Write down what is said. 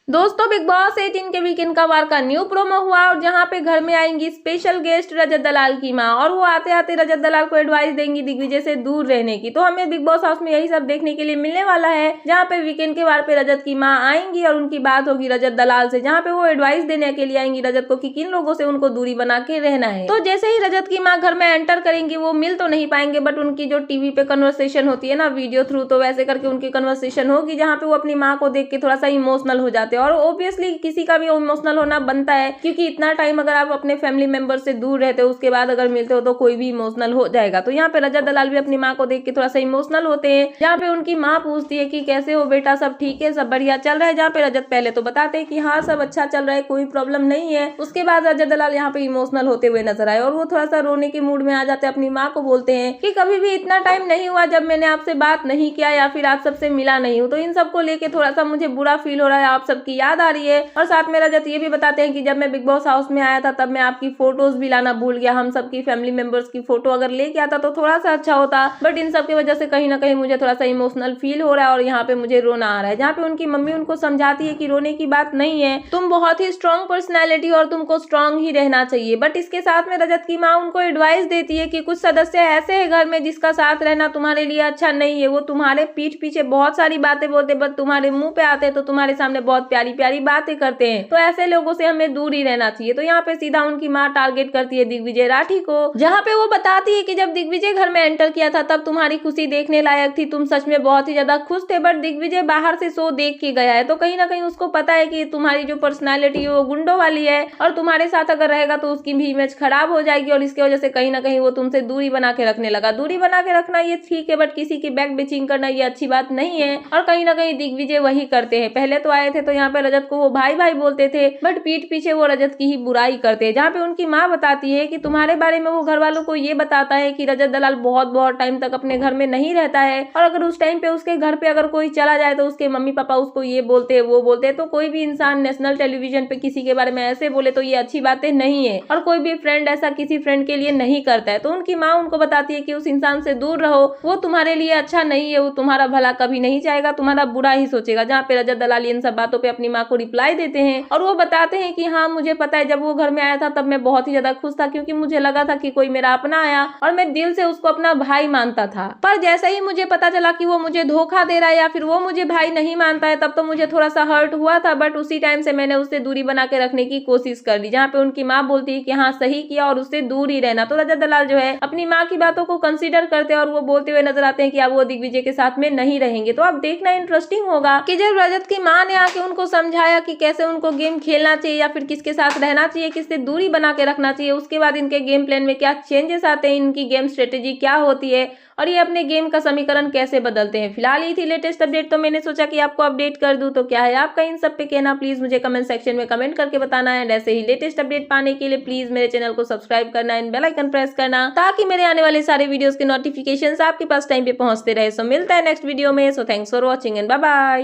दोस्तों big boss 18 के weekend का वार का न्यू प्रोमो हुआ और जहां पे घर में आएंगी स्पेशल गेस्ट रजत दलाल की मां और वो आते आते रजत दलाल को एडवाइस देंगी दिग्विजय से दूर रहने की। तो हमें बिग बॉस हाउस में यही सब देखने के लिए मिलने वाला है, जहां पे वीकेंड के वार पे रजत की मां आएंगी और उनकी बात होगी रजत दलाल से, जहां पे वो एडवाइस देने के लिए आएंगी रजत को कि किन लोगों से उनको दूरी बना के रहना है। तो जैसे ही रजत की मां घर में एंटर करेंगी वो मिल तो नहीं पाएंगे, बट उनकी जो टीवी पे कन्वर्सेशन होती है ना वीडियो थ्रू, तो वैसे करके उनकी कन्वर्सेशन होगी जहां पे वो अपनी मां को देख के थोड़ा सा इमोशनल हो जाते हैं। और ऑब्वियसली किसी का भी इमोशनल होना बनता है, क्योंकि इतना टाइम अगर आप अपने फैमिली मेंबर से दूर रहते हो उसके बाद अगर मिलते हो तो कोई भी इमोशनल हो जाएगा। तो यहाँ पे रजत दलाल भी अपनी माँ को देख के थोड़ा सा इमोशनल होते हैं, जहाँ पे उनकी माँ पूछती है कि कैसे हो बेटा, सब ठीक है, सब बढ़िया चल रहा है। जहाँ पे रजत पहले तो बताते हैं कि हाँ सब अच्छा चल रहा है, कोई प्रॉब्लम नहीं है। उसके बाद रजत दलाल यहाँ पे इमोशनल होते हुए नजर आए और वो थोड़ा सा रोने के मूड में आ जाते हैं। अपनी माँ को बोलते हैं कि कभी भी इतना टाइम नहीं हुआ जब मैंने आपसे बात नहीं किया या फिर आप सबसे मिला नहीं हूँ, तो इन सबको लेके थोड़ा सा मुझे बुरा फील हो रहा है, आप सबकी याद आ रही है। और साथ में रजत ये भी बताते हैं कि जब मैं बिग बॉस हाउस में आया था तब मैं आपकी फोटोज भी लाना भूल गया, हम सबकी फैमिली मेंबर्स की फोटो अगर लेके आता तो थोड़ा सा अच्छा होता, बट इन सब की वजह से कहीं ना कहीं मुझे थोड़ा सा इमोशनल फील हो रहा है और यहाँ पे मुझे रोना आ रहा है। जहाँ पे उनकी मम्मी उनको समझाती है कि रोने की बात नहीं है, तुम बहुत ही स्ट्रॉन्ग पर्सनैलिटी और तुमको स्ट्रॉन्ग ही रहना चाहिए। बट इसके साथ में रजत की माँ उनको एडवाइस देती है कि कुछ सदस्य ऐसे है घर में जिसका साथ रहना तुम्हारे लिए अच्छा नहीं है, वो तुम्हारे पीठ पीछे बहुत सारी बातें बोलते बट तुम्हारे मुंह पे आते तो तुम्हारे सामने बहुत प्यारी प्यारी बातें करते हैं, तो ऐसे लोगों से हमें दूर ही रहना चाहिए। तो यहाँ पे सीधा उनकी माँ टारगेट करती है दिग्विजय राठी को, जहाँ पे वो बताती है कि जब दिग्विजय घर में एंटर किया था तब तुम्हारी खुशी देखने लायक थी, तुम सच में बहुत ही ज्यादा खुश थे, बट दिग्विजय बाहर से शो देख के गया है, तो कहीं ना कहीं उसको पता है कि तुम्हारी जो पर्सनैलिटी है वो गुंडों वाली है और तुम्हारे साथ अगर रहेगा तो उसकी भी इमेज खराब हो जाएगी, और इसकी वजह से कहीं ना कहीं वो तुमसे दूरी बना के रखने लगा। दूरी बना के रखना ये ठीक है, बट किसी की बैक बिचिंग करना ये अच्छी बात नहीं है, और कहीं ना कहीं दिग्विजय वही करते हैं। पहले तो आए थे तो यहाँ पे रजत को वो भाई भाई बोलते थे, बट पीठ पीछे वो रजत की ही बुराई करते हैं। जहाँ पे उनकी माँ बताती है कि तुम्हारे बारे में वो घर वालों को ये बताता है कि रजत दलाल बहुत बहुत टाइम तक अपने घर में नहीं रहता है, और अगर उस टाइम पे उसके घर पे अगर कोई चला जाए तो उसके मम्मी पापा उसको ये बोलते हैं वो बोलते हैं। तो कोई भी इंसान नेशनल टेलीविजन पे किसी के बारे में ऐसे बोले तो ये अच्छी बातें नहीं है, और कोई भी फ्रेंड ऐसा किसी फ्रेंड के लिए नहीं करता है। तो उनकी माँ उनको बताती है कि उस इंसान से दूर रहो, वो तुम्हारे लिए अच्छा नहीं है, वो तुम्हारा भला कभी नहीं चाहेगा, तुम्हारा बुरा ही सोचेगा। जहाँ पे रजत दलाल इन सब बातों पे अपनी माँ को रिप्लाई देते हैं और वो बताते हैं कि हाँ मुझे पता है, जब वो घर में आया था तब मैं बहुत ही ज्यादा खुश था, क्योंकि मुझे लगा था कि कोई मेरा अपना आया और मैं दिल से उसको अपना भाई मानता था। पर जैसे ही मुझे पता चला कि वो मुझे धोखा दे रहा है या फिर वो मुझे भाई नहीं मानता है, तब तो मुझे थोड़ा सा हर्ट हुआ था, बट उसी टाइम से मैंने उससे दूरी बना के रखने की कोशिश कर ली। जहाँ पे उनकी माँ बोलती है कि हाँ सही किया और उससे दूर ही रहना। तो रजत दलाल जो है अपनी माँ की बातों को कंसीडर करते हैं और वो बोलते हुए नजर आते हैं कि अब वो दिग्विजय के साथ में नहीं रहेंगे। तो अब देखना इंटरेस्टिंग होगा कि जब रजत की माँ ने आके उनको समझाया कि कैसे उनको गेम खेलना चाहिए या फिर किसके साथ रहना चाहिए, किससे दूरी बना के रखना चाहिए, उसके बाद इनके गेम प्लान में क्या चेंजेस आते हैं, इनकी गेम स्ट्रेटेजी क्या होती है और ये अपने गेम का समीकरण कैसे बदलते हैं। फिलहाल ये थी लेटेस्ट अपडेट, तो मैंने सोचा कि आपको अपडेट कर दूं। तो क्या है आपका इन सब पे कहना, प्लीज मुझे कमेंट सेक्शन में कमेंट करके बताना है। ऐसे ही लेटेस्ट अपडेट पाने के लिए प्लीज मेरे चैनल को सब्सक्राइब करना एंड बेल आइकन प्रेस करना, ताकि मेरे आने वाले सारे वीडियोस के नोटिफिकेशन आपके पास टाइम पे पहुंचते रहे। सो मिलता है नेक्स्ट वीडियो में। So thanks for watching and bye bye.